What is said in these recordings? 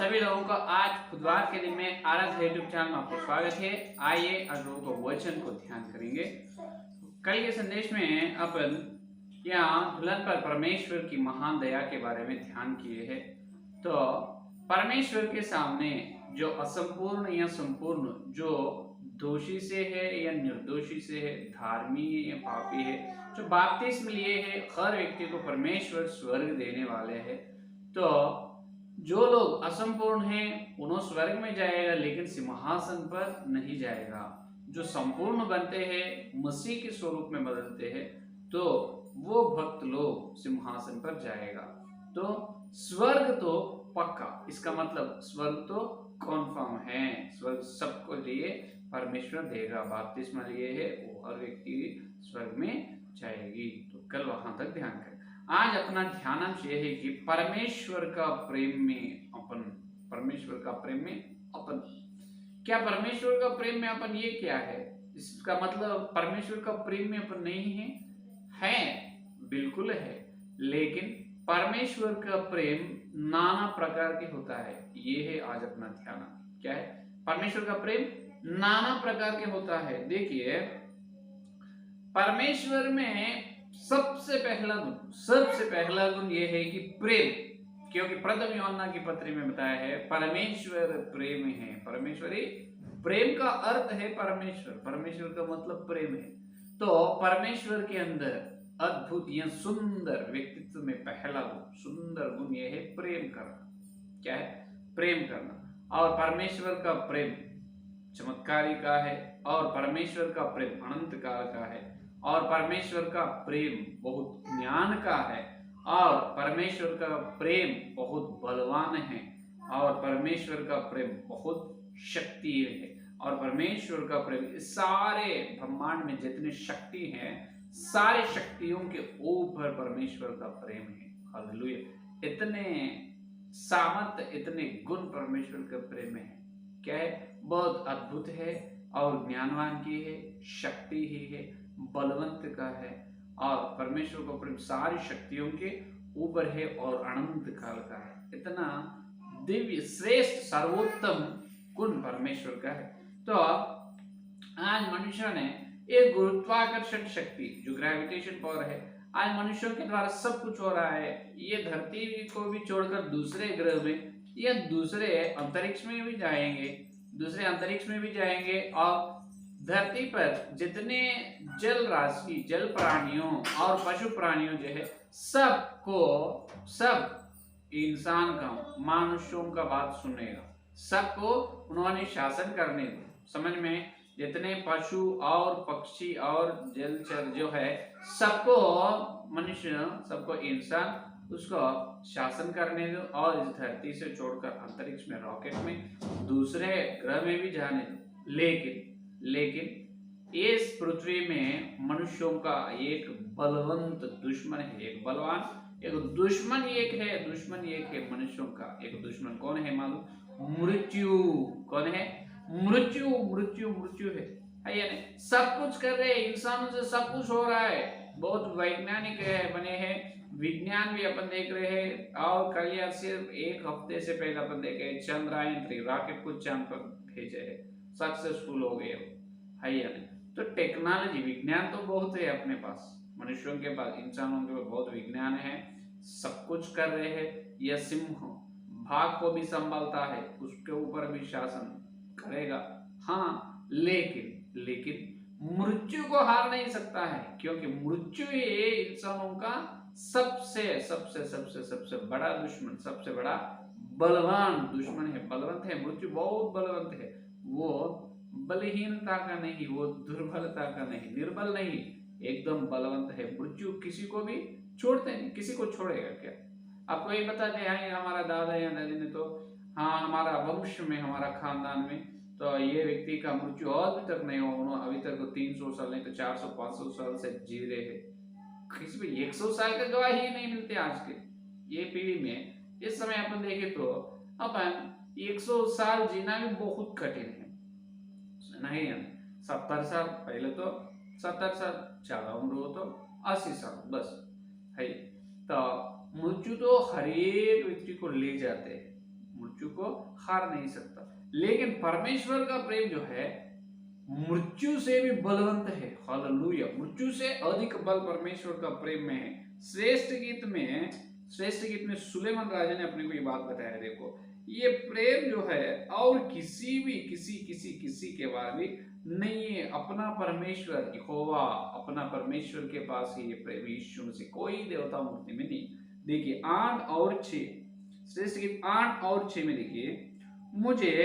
सभी लोगों का आज बुधवार के दिन में आराध्य यूट्यूब चैनल में आपका स्वागत है। आइए आज लोगों को वचन को ध्यान करेंगे। कल के संदेश में अपन यहाँ दुल्हन पर परमेश्वर की महान दया के बारे में ध्यान किए हैं। तो परमेश्वर के सामने जो असंपूर्ण या संपूर्ण, जो दोषी से है या निर्दोषी से है, धार्मिक या पापी है, जो बपतिस्मा लिए है, हर व्यक्ति को परमेश्वर स्वर्ग देने वाले हैं। तो जो लोग असंपूर्ण हैं उन्होंने स्वर्ग में जाएगा, लेकिन सिंहासन पर नहीं जाएगा। जो संपूर्ण बनते हैं, मसीह के स्वरूप में बदलते हैं, तो वो भक्त लोग सिंहासन पर जाएगा। तो स्वर्ग तो पक्का, इसका मतलब स्वर्ग तो कन्फर्म है। स्वर्ग सबको लिए परमेश्वर देगा। बपतिस्मा लिए है वो हर व्यक्ति स्वर्ग में जाएगी। तो कल वहां तक ध्यान करें। आज अपना ध्यानांश यह है कि परमेश्वर का प्रेम में अपन, परमेश्वर का प्रेम में अपन। क्या परमेश्वर का प्रेम में अपन ये क्या है? इसका मतलब परमेश्वर का प्रेम में अपन नहीं है? है, बिल्कुल है। लेकिन परमेश्वर का प्रेम नाना प्रकार के होता है। ये है आज अपना ध्यान। क्या है? परमेश्वर का प्रेम नाना प्रकार के होता है। देखिए, परमेश्वर में सबसे पहला गुण यह है कि प्रेम, क्योंकि प्रथम यूहन्ना की पत्री में बताया है परमेश्वर प्रेम है। परमेश्वर ही प्रेम का अर्थ है। परमेश्वर का मतलब प्रेम है। तो परमेश्वर के अंदर अद्भुत या सुंदर व्यक्तित्व में पहला गुण, सुंदर गुण यह है प्रेम करना। क्या है? प्रेम करना। और परमेश्वर का प्रेम चमत्कारी का है, और परमेश्वर का प्रेम अनंत काल का है, और परमेश्वर का प्रेम बहुत ज्ञान का है, और परमेश्वर का प्रेम बहुत बलवान है, और परमेश्वर का प्रेम बहुत शक्ति है, और परमेश्वर का प्रेम सारे ब्रह्मांड में जितने शक्ति हैं, सारे शक्तियों के ऊपर परमेश्वर का प्रेम है। हालेलुया! इतने सामर्थ्य, इतने गुण परमेश्वर का प्रेम है। क्या है? बहुत अद्भुत है, और ज्ञानवान की है, शक्ति ही है, बलवंत का है, और परमेश्वर का प्रेम सारी शक्तियों के ऊपर है, और अनंत काल का है। इतना दिव्य, श्रेष्ठ, सर्वोत्तम गुण परमेश्वर का है। तो आज मनुष्य ने एक गुरुत्वाकर्षण शक्ति, जो ग्रेविटेशन पावर है, आज मनुष्यों के द्वारा सब कुछ हो रहा है। ये धरती को भी छोड़कर दूसरे ग्रह में या दूसरे अंतरिक्ष में भी जाएंगे, और धरती पर जितने जल राशि, जल प्राणियों और पशु प्राणियों जो है, सब इंसान का, मनुष्यों का बात सुनेगा। सबको उन्होंने शासन करने दो। समझ में? जितने पशु और पक्षी और जलचर जो है, सबको मनुष्य, सबको इंसान, उसको शासन करने दो, और इस धरती से छोड़कर अंतरिक्ष में, रॉकेट में, दूसरे ग्रह में भी जाने दो। लेकिन इस पृथ्वी में मनुष्यों का एक बलवंत दुश्मन है। एक बलवान, एक दुश्मन एक है मनुष्यों का। एक दुश्मन कौन है मालूम? मृत्यु। कौन है? मृत्यु है। यानी सब कुछ कर रहे हैं, इंसानों से सब कुछ हो रहा है। बहुत वैज्ञानिक बने हैं, विज्ञान भी अपन देख रहे हैं। और कल या सिर्फ एक हफ्ते से पहले अपन देखे चंद्रयान-3 रॉकेट को चांद पर भेजे है, सक्सेसफुल हो गए है या नहीं? तो टेक्नोलॉजी, विज्ञान तो बहुत है अपने पास, मनुष्यों के पास, इंसानों के पास बहुत विज्ञान है, सब कुछ कर रहे हैं। यह सिंह भाग को भी संभालता है, उसके ऊपर भी शासन करेगा। हाँ, लेकिन मृत्यु को हार नहीं सकता है, क्योंकि मृत्यु ये इंसानों का सबसे बड़ा दुश्मन, सबसे बड़ा बलवान दुश्मन है। बलवंत है, मृत्यु बहुत बलवंत है। वो बलहीनता का नहीं, वो दुर्बलता का नहीं, निर्बल नहीं, एकदम बलवंत है। मृत्यु किसी को भी छोड़ते नहीं। किसी को छोड़ेगा क्या? आपको ये बताते हैं, हमारा दादा या दादी ने तो, हाँ, हमारा वंश में, हमारा खानदान में तो ये व्यक्ति का मृत्यु अभी तक नहीं हुआ। उन्होंने अभी तक 300 साल नहीं तो 400-500 साल से जी रहे हैं। किसी भी 100 साल का गवाह ही नहीं मिलते आज के ये पीढ़ी में। इस समय अपन देखें तो अपन 100 साल जीना भी बहुत कठिन है, नहीं है? 70 साल, पहले तो 70 साल, ज्यादा उम्र हो तो 80 साल बस है। तो मृत्यु तो हर एक व्यक्ति को ले जाते हैं। मृत्यु को हार नहीं सकता। लेकिन परमेश्वर का प्रेम जो है मृत्यु से भी बलवंत है। हालेलुया। मृत्यु से अधिक बल परमेश्वर का प्रेम में है। श्रेष्ठ गीत में सुलेमान राजा ने अपने को ये बात बताया। देखो ये प्रेम जो है और किसी के बारे में नहीं है। अपना परमेश्वर यहोवा, अपना परमेश्वर के पास ही ये प्रेम यीशु मसीह, कोई देवता मूर्ति में नहीं। देखिए 8 और 6, श्रेष्ठ गीत 8 और 6 में देखिए, मुझे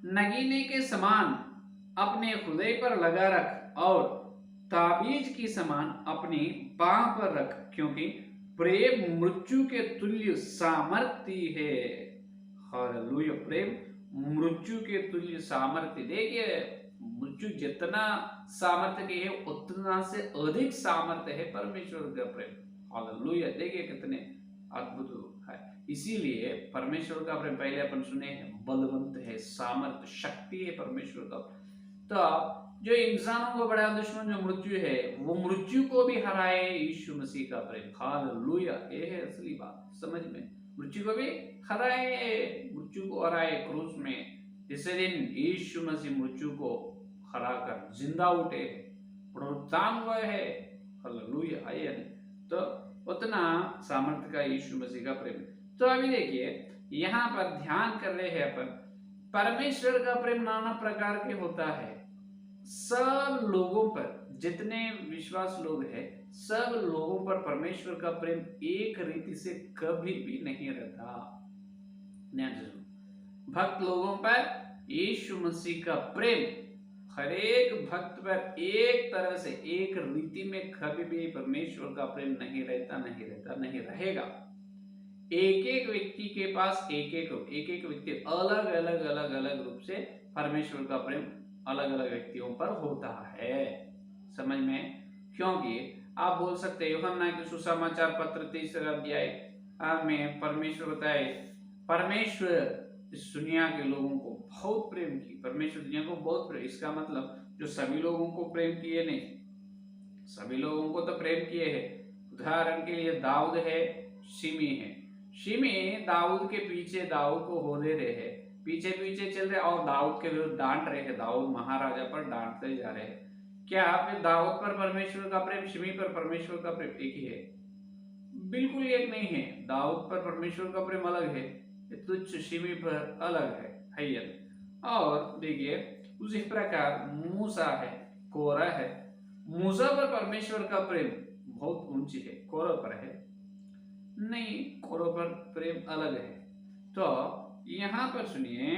नगीने के समान अपने हृदय पर लगा रख और ताबीज की समान अपनी बाह पर रख, क्योंकि प्रेम मृत्यु के तुल्य सामर्थ्य है। हालेलुया। प्रेम मृत्यु के तुल्य सामर्थ्य। देखिए मृत्यु जितना सामर्थ्य की है उतना से अधिक सामर्थ्य है परमेश्वर का प्रेम। हालेलुया। देखिए कितने अद्भुत है। इसीलिए परमेश्वर का प्रेम पहले अपन सुने हैं बलवंत है, सामर्थ्य, शक्ति है परमेश्वर का। तो जो इंसानों को बड़ा दुश्मन जो मृत्यु है वो मृत्यु को भी हराए यीशु मसीह का प्रेम। हालेलुया। ये है असली बात समझ में। मृत्यु को भी हराए, मृत्यु को हराए क्रूस में। इसी दिन यीशु मसीह मृत्यु को हराकर जिंदा उठे, पुनरुत्थान हुआ है। हालेलुया। आइए तो उतना सामर्थ्य का यीशु मसीह का प्रेम। तो अभी देखिए यहाँ पर ध्यान कर रहे हैं अपन, परमेश्वर का प्रेम नाना प्रकार के होता है। सब लोगों पर, जितने विश्वास लोग हैं सब लोगों पर परमेश्वर का प्रेम एक रीति से कभी भी नहीं रहता। भक्त लोगों पर यीशु मसीह का प्रेम हर एक भक्त पर एक तरह से, एक रीति में कभी भी परमेश्वर का प्रेम नहीं रहता, नहीं रहेगा। एक एक व्यक्ति के पास एक एक व्यक्ति अलग रूप से परमेश्वर का प्रेम अलग अलग व्यक्तियों पर होता है। समझ में? क्योंकि आप बोल सकते हैं यूहन्ना के सुसमाचार पत्र 3 अध्याय में परमेश्वर बताए, परमेश्वर इस दुनिया के लोगों को बहुत प्रेम की। परमेश्वर दुनिया को बहुत प्रेम, इसका मतलब जो सभी लोगों को प्रेम किए नहीं, सभी लोगों को तो प्रेम किए हैं। उदाहरण के लिए दाऊद है, शिमी है। शिमी दाऊद के पीछे, दाऊद को हो दे रहे हैं, पीछे चल रहे और दाऊद के विरुद्ध डांट रहे हैं, दाऊद महाराजा पर डांटते जा रहे हैं। क्या फिर दाऊद पर परमेश्वर का प्रेम, शिमी पर परमेश्वर का प्रेम एक ही है? बिल्कुल एक नहीं है। दाऊद पर परमेश्वर का प्रेम अलग है, तुच्छ शिमी पर अलग है। और देखिए उसी प्रकार मूसा है, कोरा है। मूसा पर परमेश्वर का प्रेम बहुत ऊंची है, कोरा पर है नहीं, कोरा पर प्रेम अलग है। तो यहाँ पर सुनिए,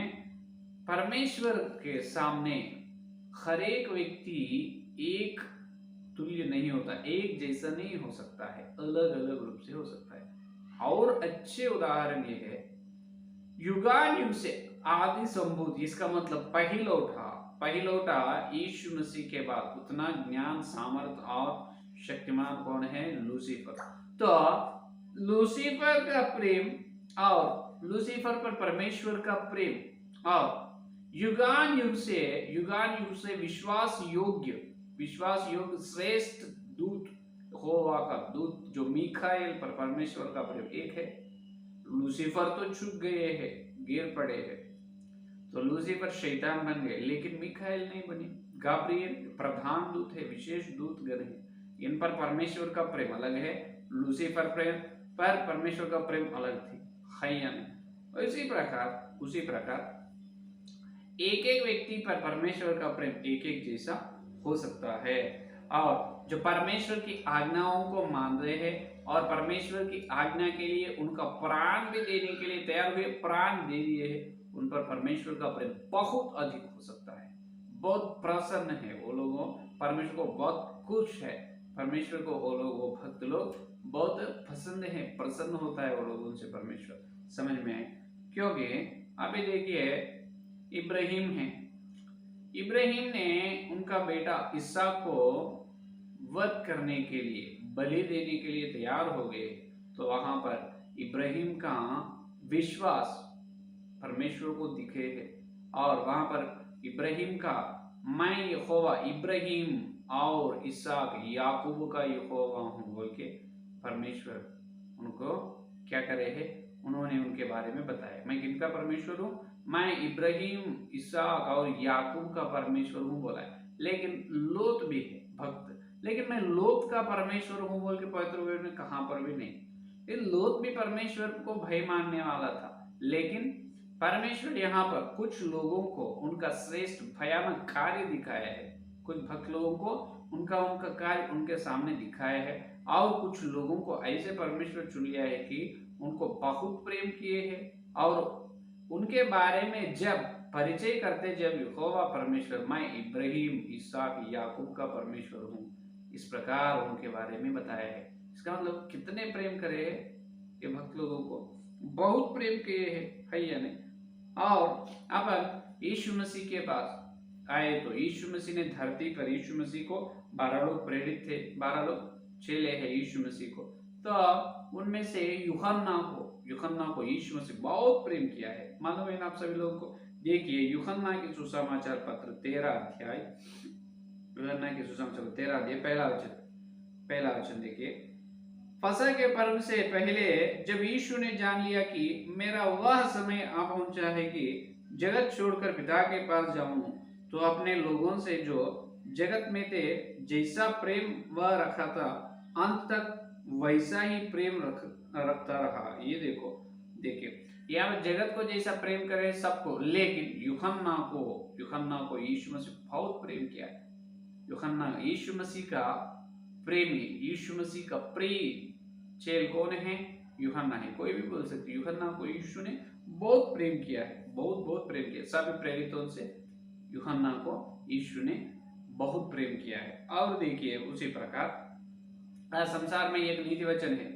परमेश्वर के सामने हर एक व्यक्ति एक तुल्य नहीं होता, एक जैसा नहीं हो सकता है, अलग अलग रूप से हो सकता है। और अच्छे उदाहरण ये है, युगानुयुग से आदि संभूत, इसका मतलब पहिलौठा यीशु मसीह के बाद उतना ज्ञान, सामर्थ और शक्तिमान कौन है? लूसीफर। तो लूसीफर का प्रेम और लूसीफर पर परमेश्वर का प्रेम और युगानुयुग से विश्वास योग्य श्रेष्ठ दूत यहोवा का दूत जो मीकाएल पर परमेश्वर का प्रेम एक है। लूसीफर तो छुप गए हैं, गिर पड़े हैं, तो लूसीफर शैतान बन गए, लेकिन मीकाएल नहीं बने। गाब्रिएल प्रधान दूत है, विशेष दूत गण है, इन पर परमेश्वर का प्रेम अलग है। लूसीफर प्रेम पर परमेश्वर का प्रेम अलग थी। उसी प्रकार एक एक व्यक्ति पर परमेश्वर का प्रेम एक एक जैसा हो सकता है। और जो परमेश्वर की आज्ञाओं को मान रहे हैं और परमेश्वर की आज्ञा के लिए उनका प्राण भी देने के लिए तैयार हुए, प्राण दे दिए हैं, उन पर परमेश्वर का प्रेम बहुत अधिक हो सकता है। बहुत प्रसन्न है वो लोगों, परमेश्वर को बहुत खुश है, परमेश्वर को वो भक्त लोग बहुत पसंद है, प्रसन्न होता है वो लोगों से परमेश्वर। समझ में आए? क्योंकि अभी देखिए इब्राहिम है, इब्राहिम ने उनका बेटा इसहाक को वध करने के लिए, बलि देने के लिए तैयार हो गए। तो वहां पर इब्राहिम का विश्वास परमेश्वर को दिखे है और वहां पर इब्राहिम का मैं यहोवा, इब्राहिम और इसहाक याकूब का यहोवा हूं बोल के परमेश्वर उनको क्या करे है? उन्होंने उनके बारे में बताया। मैं किनका परमेश्वर हूँ? मैं इब्राहिम, इसहाक और याकूब का परमेश्वर हूँ बोला है। लेकिन लोत भी है भक्त, लेकिन मैं लोत का परमेश्वर हूँ बोल के पवित्र वेद में कहां पर भी नहीं। लोत भी परमेश्वर को भय मानने वाला था, लेकिन परमेश्वर यहाँ पर कुछ लोगों को उनका श्रेष्ठ भयानक कार्य दिखाया है। कुछ भक्त लोगों को उनका कार्य उनके सामने दिखाया है, और कुछ लोगों को ऐसे परमेश्वर चुन लिया है कि उनको बहुत प्रेम किए हैं, और उनके बारे में जब परिचय करते, जब यहोवा परमेश्वर मैं इब्राहिम, इसहाक, याकूब का परमेश्वर हूँ, इस प्रकार उनके बारे में बताया है। इसका मतलब कितने प्रेम करे है ये भक्त लोगों को, बहुत प्रेम किए है या नहीं। और अब यीशु मसीह के पास आए तो यीशु मसीह ने धरती पर, यीशु मसीह को 12 लोग प्रेरित थे, 12 लोग चेले हैं यीशु मसीह को। तो उनमें से यूहन्ना को यीशु मसीह बहुत प्रेम किया है। मालूम है ना आप सभी लोगों को? देखिए यूहन्ना के सुसमाचार पत्र 13 अध्याय, यूहन्ना के सुसमाचार 13 अध्याय पहला वचन देखिए। फसह के पर्व से पहले जब यीशु ने जान लिया कि मेरा वह समय आ पहुंचा है कि जगत छोड़कर पिता के पास जाऊं, तो अपने लोगों से जो जगत में थे जैसा प्रेम वह रखा था, अंत तक वैसा ही प्रेम रखता रहा। ये देखिए यहाँ जगत को जैसा प्रेम करे सबको, लेकिन यूहन्ना को यीशु मसीह बहुत प्रेम किया है। यूहन्ना यीशु मसीह का प्रेमी, यीशु मसीह का प्रिय चेल कौन है? यूहन्ना है। कोई भी बोल सकते, यूहन्ना को यीशु ने बहुत प्रेम किया है, बहुत प्रेम किया। सभी प्रेरितों से यूहन्ना को यीशु ने बहुत प्रेम किया है। और देखिए उसी प्रकार संसार में एक नीति वचन है,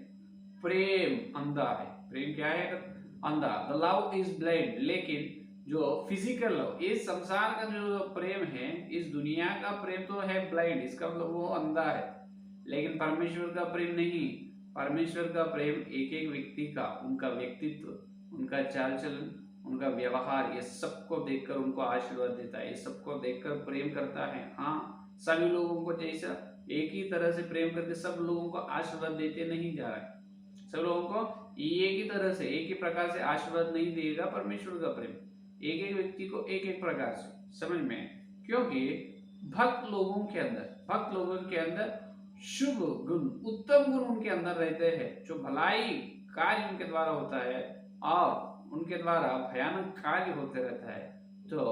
प्रेम अंधा है। प्रेम क्या है? अंधा। The love is blind. लेकिन जो फिजिकल लव, इस संसार का जो प्रेम है, इस दुनिया का प्रेम तो है ब्लाइंड, इसका मतलब वो अंधा है। लेकिन परमेश्वर का प्रेम नहीं। परमेश्वर का प्रेम एक एक व्यक्ति का, उनका व्यक्तित्व, उनका चाल चलन, उनका व्यवहार, ये सबको देखकर उनको आशीर्वाद देता है, ये सबको देखकर प्रेम करता है। हाँ, सभी लोगों को जैसा एक ही तरह से प्रेम करके सब लोगों को आशीर्वाद देते नहीं जा रहा है। सब लोगों को एक ही तरह से, एक ही प्रकार से आशीर्वाद नहीं देगा परमेश्वर का प्रेम, एक एक व्यक्ति को एक एक प्रकार से, समझ में? क्योंकि भक्त लोगों के अंदर शुभ गुण, उत्तम गुण उनके अंदर रहते हैं, जो भलाई कार्य उनके द्वारा होता है और उनके द्वारा भयानक कार्य होते रहता है। तो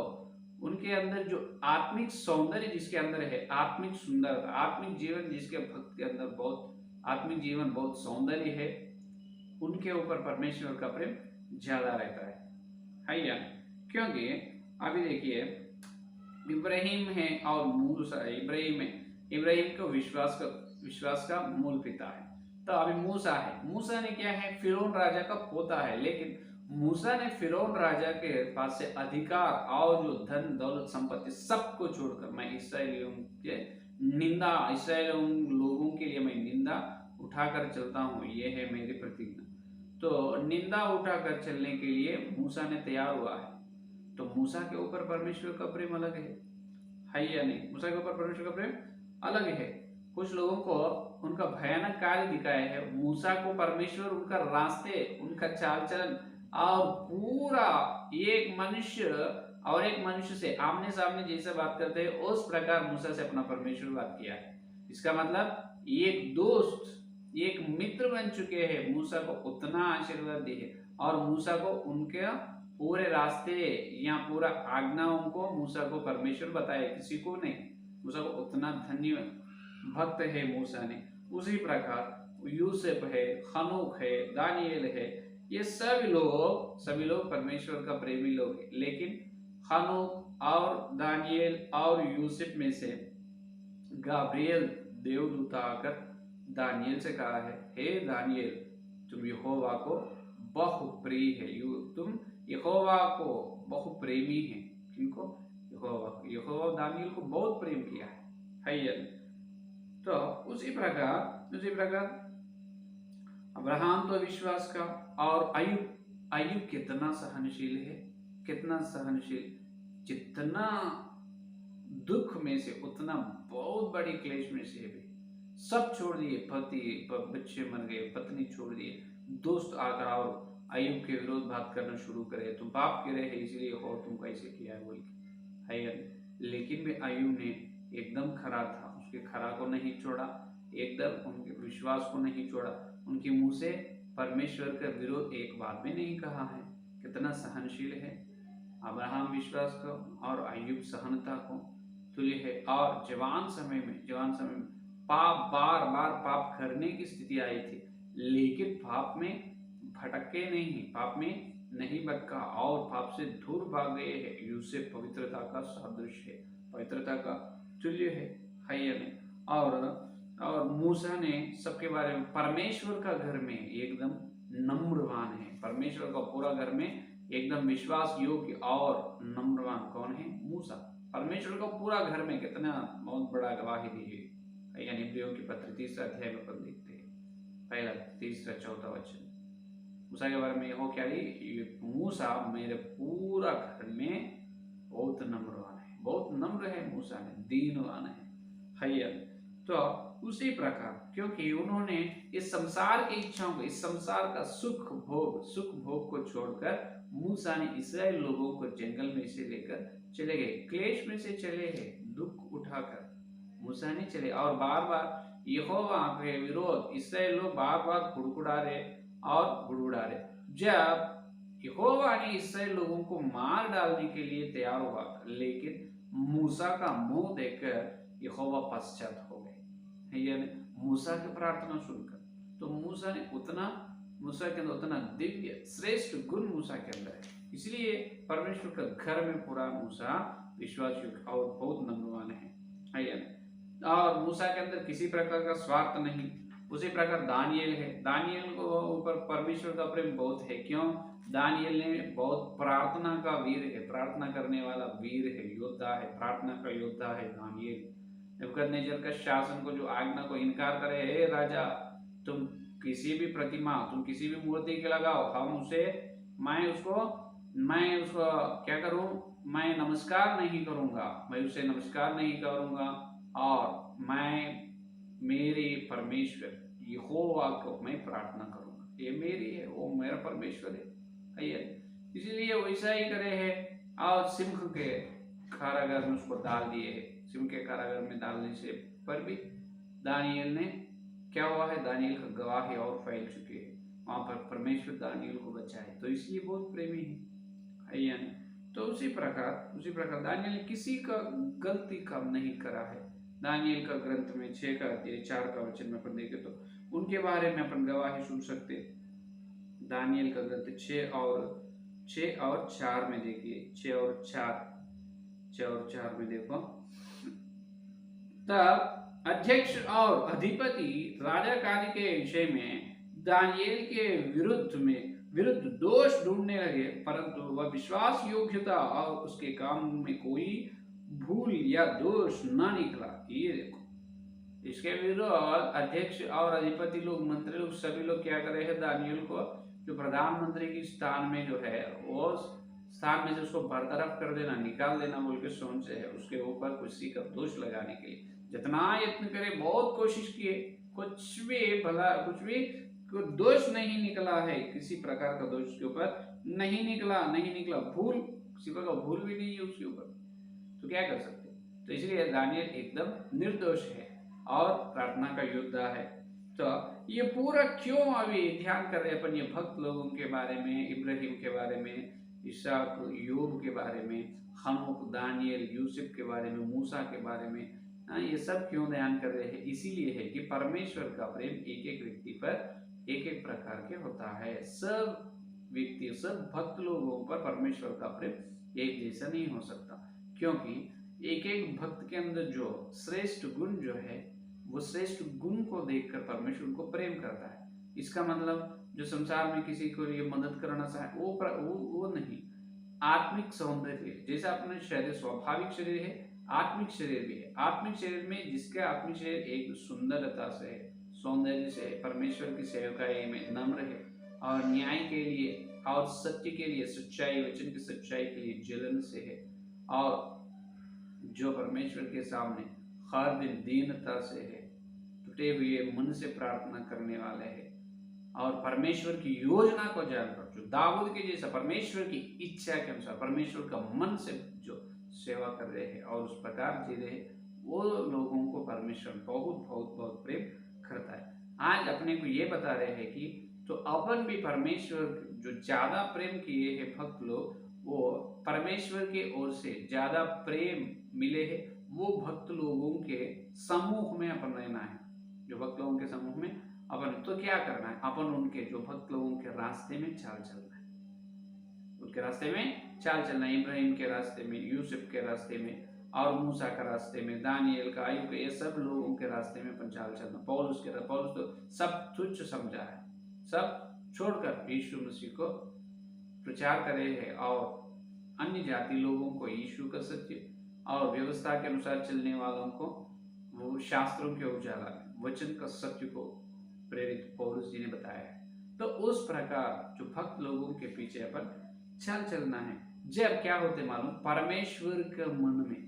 उनके अंदर जो आत्मिक सौंदर्य जिसके अंदर है, आत्मिक सुंदरता, आत्मिक जीवन जिसके भक्त के अंदर बहुत आत्मिक जीवन, बहुत सौंदर्य है, उनके ऊपर परमेश्वर का प्रेम ज्यादा रहता है या? क्योंकि अभी देखिए इब्राहिम है और मूसा, इब्राहिम को विश्वास का मूल पिता है। तो अभी मूसा है, मूसा ने क्या है? फिरौन राजा का पोता है। लेकिन मूसा ने फिरौन राजा के पास से अधिकार और जो धन दौलत संपत्ति सबको छोड़कर, मैं इसराइलियों के निंदा, इसराइलियों लोगों के लिए मैं निंदा उठाकर चलता हूँ, ये है मेरी प्रतिज्ञा। तो निंदा उठाकर चलने के लिए मूसा ने तैयार हुआ है। तो मूसा के ऊपर परमेश्वर का प्रेम अलग है या नहीं? मूसा के ऊपर परमेश्वर का प्रेम अलग है। कुछ लोगों को उनका भयानक कार्य दिखाया है। मूसा को परमेश्वर उनका रास्ते, उनका चाल चलन और पूरा एक मनुष्य और एक मनुष्य से आमने सामने जैसे बात करते हैं, उस प्रकार मूसा से अपना परमेश्वर बात किया है। इसका मतलब एक दोस्त, एक मित्र बन चुके हैं, मूसा को उतना आशीर्वाद दिए है और मूसा को उनके पूरे रास्ते या पूरा आज्ञाओं को मूसा को परमेश्वर बताए, किसी को नहीं। मूसा को उतना धन्य भक्त है मूसा ने। उसी प्रकार यूसुफ है, हनोक है, दानियल है, ये सभी लोग परमेश्वर का प्रेमी लोग हैं। लेकिन हनोक और दानियल और यूसुफ में से गाब्रियल देवदूत आकर दानियल से कहा है, हे दानियल, तुम यहोवा को बहु प्रिय है, तुम यहोवा को बहु प्रेमी है। किनको? यहोवा दानियल को बहुत प्रेम किया है। तो उसी प्रकार अब्राहम तो विश्वास का, और अय्यूब कितना सहनशील है, कितना सहनशील, जितना दुख में से उतना बहुत बड़ी क्लेश में से भी सब छोड़ दिए, पति बच्चे मर गए, पत्नी छोड़ दिए, दोस्त आकर और अय्यूब के विरोध बात करना शुरू करे, तुम पाप करे है इसलिए हो, तुम कैसे किया बोल के, है या नहीं। लेकिन भी अय्यूब ने एकदम खरा था, उसके खरा को नहीं छोड़ा, एकदम उनके विश्वास को नहीं छोड़ा, उनके मुंह से परमेश्वर का विरोध एक बात भी नहीं कहा है। कितना सहनशील है अब्राहम, विश्वास को और अय्यूब सहनता को तुल्य है। और जवान समय में पाप, बार बार पाप करने की स्थिति आई थी, लेकिन पाप में भटके नहीं, पाप में नहीं भटका और पाप से दूर भाग गए हैं। यूसुफ पवित्रता का सादृश्य है, पवित्रता का तुल्य है या नहीं। और मूसा ने सबके बारे में, परमेश्वर का घर में एकदम नम्रवान है, परमेश्वर का पूरा घर में एकदम विश्वास योग्य और नम्रवान कौन है? मूसा। परमेश्वर का पूरा घर में कितना बहुत बड़ा गवाही दी है, यानी इब्रियों की पत्र 3 अध्याय में अपन देखते हैं, पहला 3 4 वचन। मूसा के बारे में हो क्या ली, मूसा मेरे पूरा घर में बहुत नम्रवान है, बहुत नम्र है मूसा ने, दीनवान है। तो उसी प्रकार क्योंकि उन्होंने इस संसार की इच्छाओं को, इस संसार का सुख भोग को छोड़कर मूसा ने इस्राएल लोगों को जंगल में से लेकर चले गए, क्लेश में से चले हैं, दुख उठाकर मूसा ने चले। और बार बार यहोवा के विरोध इस्राएल लोग बार बार गुड़गुड़ा रहे। जब यहोवा ने इस्राएल लोगों को मार डालने के लिए तैयार हुआ, लेकिन मूसा का मुंह देखकर यहोवा पश्चात हो गए, यानी मूसा की प्रार्थना सुनकर। तो मूसा के अंदर उतना दिव्य श्रेष्ठ गुण मूसा के अंदर है, इसलिए परमेश्वर का घर में पूरा मूसा विश्वास योग्य और बहुत नम्रवान है। और मूसा के अंदर किसी प्रकार का स्वार्थ नहीं। उसी प्रकार दानियल है, दानियल को ऊपर परमेश्वर का प्रेम बहुत है। क्यों? दानियल ने बहुत प्रार्थना का वीर है, प्रार्थना करने वाला वीर है, योद्धा है, प्रार्थना का योद्धा है दानियल। नबूकदनेस्सर का शासन को, जो आज्ञा को इनकार करे, हे राजा तुम किसी भी प्रतिमा, तुम किसी भी मूर्ति के लगाओ, मैं उसको क्या करूं, मैं नमस्कार नहीं करूंगा, मैं उसे नमस्कार नहीं करूंगा, और मैं मेरे परमेश्वर यहोवा को मैं प्रार्थना करूंगा, ये मेरी है, वो मेरा परमेश्वर है। इसलिए वैसा ही करे है। और सिंह के कारागार में उसको डाल दिए है, सिंह के कारागार में डालने से पर भी दानियल ने क्या हुआ है, दानियल का गवाही और फैल चुके हैं, वहां पर परमेश्वर दानियल को बचाए, तो इसलिए बहुत प्रेमी है यानी। तो उसी प्रकार दानियल ने किसी का गलती काम नहीं करा है। दानियल का ग्रंथ में 6 का अध्याय 4 का वचन में अपन देखे तो उनके बारे में अपन गवाही सुन सकते। दानियल का ग्रंथ 6 और 4 में देखिए, 6 और 4 में देखो, तब अध्यक्ष और अधिपति राजा कार्य के विषय में दानियल के विरुद्ध दोष ढूंढने लगे, परंतु वह विश्वास योग्यता और उसके काम में कोई भूल या दोष न निकला। ये देखो, इसके विरुद्ध अध्यक्ष और अधिपति लोग, मंत्री लोग, सभी लोग क्या कर रहे हैं, दानियल को जो प्रधानमंत्री की स्थान में जो है, वो स्थान में से उसको बरतरफ कर देना, निकाल देना बोल के सोच है, उसके ऊपर किसी का दोष लगाने के लिए जितना यत्न करे, बहुत कोशिश किए, कुछ भी दोष नहीं निकला है, किसी प्रकार का दोष उसके ऊपर नहीं निकला, भूल, किसी का भूल भी नहीं है उसके ऊपर, तो क्या कर सकते। तो इसलिए दानियल एकदम निर्दोष है और प्रार्थना का योद्धा है। तो ये पूरा क्यों अभी ध्यान कर रहे अपन, ये भक्त लोगों के बारे में, इब्राहिम के बारे में, इसहाक, यूब के बारे में, हनोक, दानियल, यूसुफ के बारे में, मूसा के बारे में, ये सब क्यों ध्यान कर रहे हैं? इसीलिए है कि परमेश्वर का प्रेम एक एक व्यक्ति पर एक एक प्रकार के होता है। सब व्यक्ति, सब भक्त लोगों पर परमेश्वर का प्रेम एक जैसा नहीं हो सकता, क्योंकि एक एक भक्त के अंदर जो श्रेष्ठ गुण जो है, वो श्रेष्ठ गुण को देखकर परमेश्वर उनको प्रेम करता है। इसका मतलब जो संसार में किसी को लिए मदद करना चाहे वो नहीं, आत्मिक सौंदर्य, जैसा अपने शरीर स्वाभाविक शरीर है, आत्मिक शरीर भी है। आत्मिक शरीर में जिसका आत्मिक शरीर एक सुंदरता से है, सौंदर्य से है, परमेश्वर की सेवकाई में नम्र है, और न्याय के लिए और सत्य के लिए, सच्चाई, वचन की सच्चाई के लिए जलन से है, और जो परमेश्वर के सामने हर दिन दीनता से है, टूटे हुए मन से प्रार्थना करने वाले है, और परमेश्वर की योजना को जानकर जो दाऊद के जैसा परमेश्वर की इच्छा के अनुसार परमेश्वर का मन से जो सेवा कर रहे हैं और उस प्रकार जी रहे हैं, वो लोगों को परमेश्वर बहुत बहुत बहुत प्रेम करता है। आज अपने को ये बता रहे हैं कि तो अपन भी परमेश्वर जो ज्यादा प्रेम किए हैं भक्त लोग, वो परमेश्वर के ओर से ज्यादा प्रेम मिले हैं, वो भक्त लोगों के समूह में अपन रहना है। जो भक्त लोगों के समूह में अपन तो क्या करना है, अपन उनके जो भक्त लोगों के रास्ते में चाल चलना है, उनके रास्ते में चाल चलना है। इब्राहिम के रास्ते में, यूसुफ के रास्ते में, और मूसा के रास्ते में, दानियल का, अय्यूब का, ये सब लोगों के रास्ते में अपन चाल चलना। पौलुस तो सब तुच्छ समझा है, सब छोड़कर यीशु मसीह को प्रचार करे है और अन्य जाति लोगों को यीशु का सत्य और व्यवस्था के अनुसार चलने वालों को वो शास्त्रों के उजाला में वचन का सत्य को प्रेरित पौलुस जी ने बताया है। तो उस प्रकार जो भक्त लोगों के पीछे अपन चल चलना है। जब क्या होते मालूम, परमेश्वर का मन में,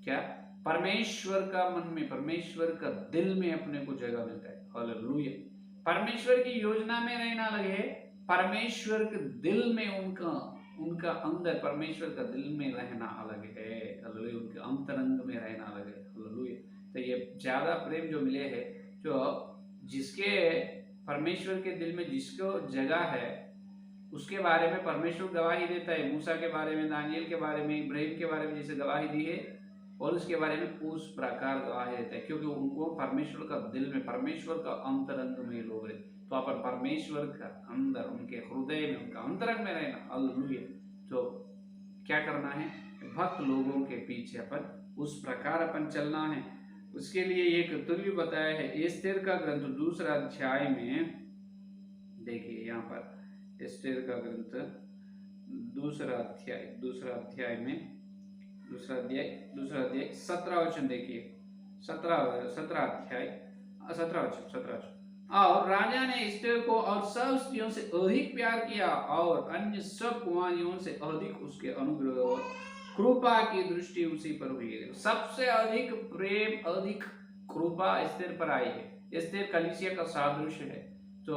क्या परमेश्वर का मन में, परमेश्वर का दिल में अपने को जगह मिलता है। हालेलुया। परमेश्वर की योजना में रहना अलग है, परमेश्वर के दिल में उनका अंदर परमेश्वर का दिल में रहना अलग है। हालेलुया। उनके अंतरंग में रहना अलग है। हालेलुया। तो ये ज्यादा प्रेम जो मिले है, जो जिसके परमेश्वर के दिल में जिसको जगह है, उसके बारे में परमेश्वर गवाही देता है। मूसा के बारे में, दानियल के बारे में, इब्राहिम के बारे में जैसे गवाही दी है, और उसके बारे में उस प्रकार गवाही देता है, क्योंकि उनको परमेश्वर का दिल में, परमेश्वर का अंतरंग में लोग रहे। तो अपन परमेश्वर का अंदर, उनके हृदय में, उनका अंतरंग में रहना। हालेलुया। तो क्या करना है, भक्त लोगों के पीछे अपन उस प्रकार अपन चलना है। उसके लिए एक तुल्य बताया है। एस्तेर का ग्रंथ 2 अध्याय में देखिए, यहाँ पर एस्तेर का ग्रंथ 2 अध्याय में 17 वचन देखिए। 17 वचन। और राजा ने एस्तेर को और सब स्त्रियों से अधिक प्यार किया और अन्य सब कुमारियों से अधिक उसके अनुग्रह और कृपा की दृष्टि उसी पर हुई है। सबसे अधिक प्रेम, अधिक कृपा एस्तेर पर आई है। एस्तेर कलीसिया का सादृश्य है। तो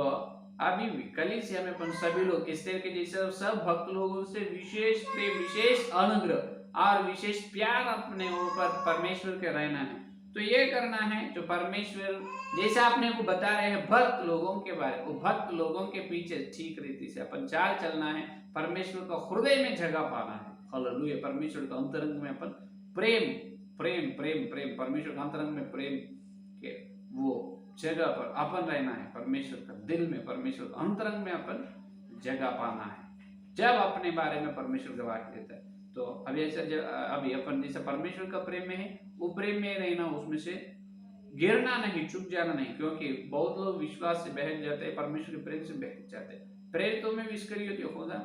अभी भी कलीसिया में अपन सभी लोग एस्तेर के जैसे सब भक्त लोगों से विशेष प्रेम, विशेष अनुग्रह और विशेष प्यार अपने ऊपर परमेश्वर के रहना है। तो ये करना है जो परमेश्वर जैसा अपने को बता रहे हैं भक्त लोगों के बारे में, वो भक्त लोगों के पीछे ठीक रीति से अपन चाल चलना है। परमेश्वर का हृदय में जगह पाना है। हालेलुया। परमेश्वर का अंतरंग में अपन प्रेम प्रेम प्रेम प्रेम परमेश्वर का अंतरंग में प्रेम के वो जगह पर अपन रहना है। परमेश्वर का दिल में, परमेश्वर का अंतरंग में अपन जगह पाना है। जब अपने बारे में परमेश्वर गवाही देता है, तो अभी ऐसा अभी अपन जैसा परमेश्वर का प्रेम में है, वो प्रेम में रहना, उसमें से गिरना नहीं, चुक जाना नहीं। क्योंकि बहुत लोग विश्वास से बहक जाते हैं, परमेश्वर के प्रेम से बहक जाते हैं। प्रेरितों में भी इस्करियोती यहूदा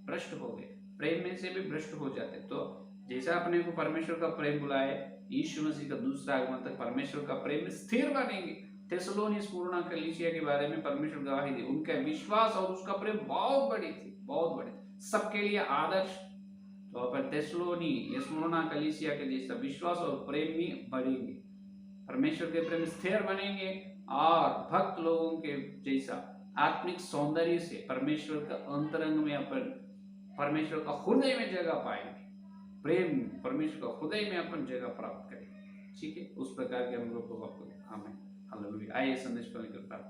भ्रष्ट हो गए, प्रेम में से भी भ्रष्ट हो जाते। तो जैसा अपने को परमेश्वर का प्रेम बुलाए, यीशु मसीह का दूसरा आगमन तक परमेश्वर का प्रेम में स्थिर बनेंगे। थिस्सलुनीस पूर्ण कलीसिया के बारे में परमेश्वर गवाही दी, उनका विश्वास और उसका प्रेम बहुत बड़ी थी, बहुत बड़ी, सबके लिए आदर्श। तो अपन थिस्सलुनी स्मुरना कलीसिया के जैसा विश्वास और प्रेम में बढ़ेंगे, परमेश्वर के प्रेम स्थिर बनेंगे और भक्त लोगों के जैसा आत्मिक सौंदर्य से परमेश्वर का अंतरंग में अपन परमेश्वर का हृदय में जगह पाएंगे। प्रेम परमेश्वर का हृदय में अपन जगह प्राप्त करेंगे। ठीक है, उस प्रकार के अनुभव को आपको। आमीन। हालेलुया। आइए संदेश पढ़ने के बाद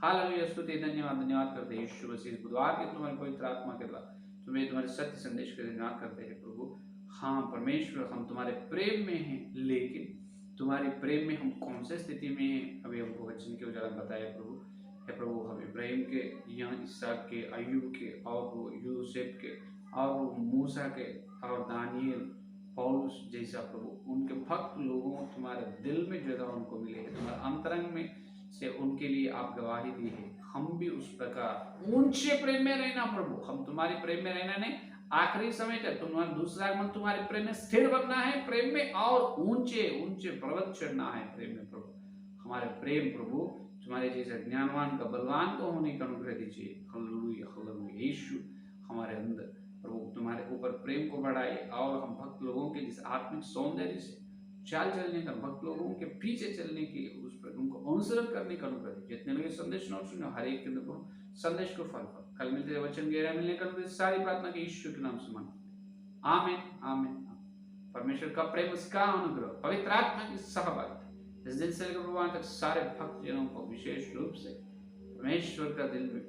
हालेलुया, स्तुति, धन्यवाद करते हैं यीशु मसीह। बुधवार के तुम्हारी पवित्र आत्मा के द्वारा तुम्हें तुम्हारे सत्य संदेश के धन्यवाद करते हैं प्रभु। हाँ परमेश्वर, हम तुम्हारे प्रेम में हैं, लेकिन तुम्हारे प्रेम में हम कौन से स्थिति में हैं, अभी हमको वचन के उजाला बताया प्रभु। हे प्रभु, हम इब्राहिम के, यहाँ इसहाक के, अय्यूब के, और वो यूसुफ के, और वो मूसा के, और दानियल, पौलुस जैसा प्रभु, उनके भक्त लोगों तुम्हारे दिल में जगह उनको मिले है, तुम्हारे अंतरंग में से उनके लिए आप गवाही दी है। हम भी उस प्रकार ऊंचे प्रेम में रहना प्रभु, हम तुम्हारे प्रेम में रहना नहीं, आखिरी समय तक तुम्हारा दूसरा आगमन तुम्हारे प्रेम में स्थिर बनना है, प्रेम में और ऊंचे ऊंचे पर्वत चढ़ना है प्रेम में प्रभु। हमारे प्रेम प्रभु तुम्हारे जैसे ज्ञानवान का, बलवान को होने का अनुग्रह दीजिए। Hallelujah, hallelujah. यीशु हमारे अंदर प्रभु तुम्हारे ऊपर प्रेम को बढ़ाए और हम भक्त लोगों के जिस आत्मिक सौंदर्य से चाल चलने का, भक्त लोगों के पीछे चलने के, उस पर उनको अनुसरण करने का अनुग्रह दीजिए। जितने लोग संदेश नोट सुनो, हर एक के अंदर संदेश को फल कल मिलते हैं वचन गहरा मिलने का सारी प्रार्थना के यीशु के नाम से मांगते हैं। आमीन आमीन। परमेश्वर का प्रेम, उसका अनुग्रह, पवित्र आत्मा की सहभागिता इस दिन से लेकर भगवान तक सारे भक्त जनों को विशेष रूप से परमेश्वर का दिल में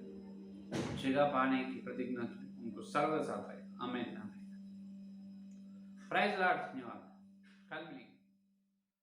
जगह पाने की प्रतिज्ञा की उनको सर्वदा साथ है। आमीन आमीन। Praise Lord. धन्यवाद। कल मिलेंगे।